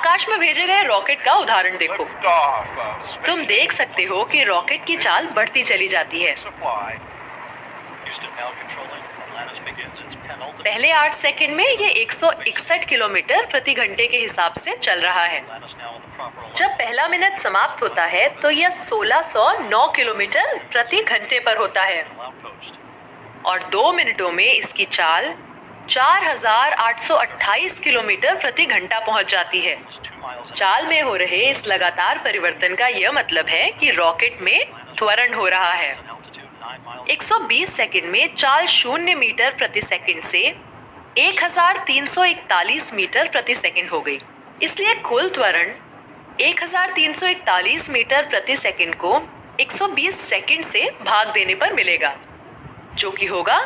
आकाश में भेजे गए रॉकेट का उदाहरण देखो। Liftoff of तुम देख सकते हो कि रॉकेट की चाल बढ़ती चली जाती है। supply. पहले 8 सेकंड में ये 161 किलोमीटर प्रति घंटे के हिसाब से चल रहा है। जब पहला मिनट समाप्त होता है तो यह 1609 किलोमीटर प्रति घंटे पर होता है और 2 मिनटों में इसकी चाल 4828 किलोमीटर प्रति घंटा पहुंच जाती है। चाल में हो रहे इस लगातार परिवर्तन का यह मतलब है कि रॉकेट में त्वरण हो रहा है। 120 सेकंड में चाल 0 मीटर प्रति सेकंड से 1341 मीटर प्रति सेकंड हो गई। इसलिए कुल त्वरण 1341 मीटर प्रति सेकंड को 120 सेकंड से भाग देने पर मिलेगा, जो कि होगा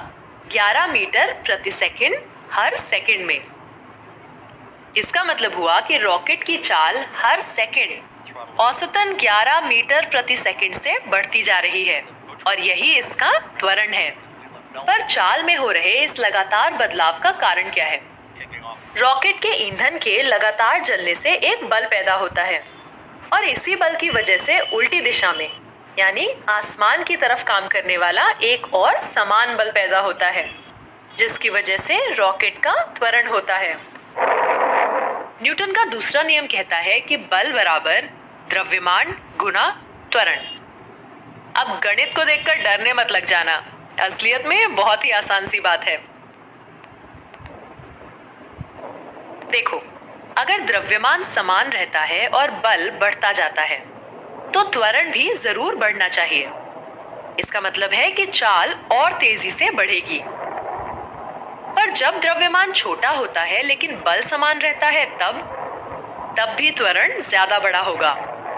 11 मीटर प्रति सेकंड हर सेकंड में। इसका मतलब हुआ कि रॉकेट की चाल हर सेकंड औसतन 11 मीटर प्रति सेकंड से बढ़ती जा रही है और यही इसका त्वरण है। पर चाल में हो रहे इस लगातार बदलाव का कारण क्या है? रॉकेट के ईंधन के लगातार जलने से एक बल पैदा होता है और इसी बल की वजह से उल्टी दिशा में यानी आसमान की तरफ काम करने वाला एक और समान बल पैदा होता है, जिसकी वजह से रॉकेट का त्वरण होता है। न्यूटन का दूसरा नियम कहता है कि बल बराबर द्रव्यमान गुना त्वरण। अब गणित को देखकर डरने मत लग जाना, असलियत में बहुत ही आसान सी बात है। देखो, अगर द्रव्यमान समान रहता है और बल बढ़ता जाता है तो त्वरण भी जरूर बढ़ना चाहिए। इसका मतलब है कि चाल और तेजी से बढ़ेगी। पर जब द्रव्यमान छोटा होता है लेकिन बल समान रहता है तब भी त्वरण ज्यादा बड़ा होगा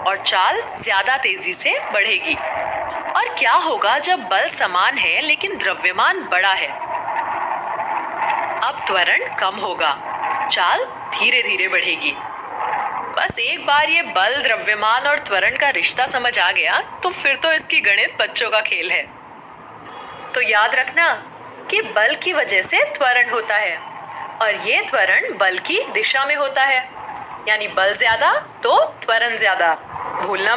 और चाल ज्यादा तेजी से बढ़ेगी। और क्या होगा जब बल समान है लेकिन द्रव्यमान बड़ा है? अब त्वरण कम होगा, चाल धीरे धीरे बढ़ेगी। बस एक बार ये बल, द्रव्यमान और त्वरण का रिश्ता समझ आ गया तो फिर तो इसकी गणित बच्चों का खेल है। तो याद रखना कि बल की वजह से त्वरण होता है और ये त्वरण बल की दिशा में होता है, यानी बल ज्यादा तो त्वरण ज्यादा। भूलना मत।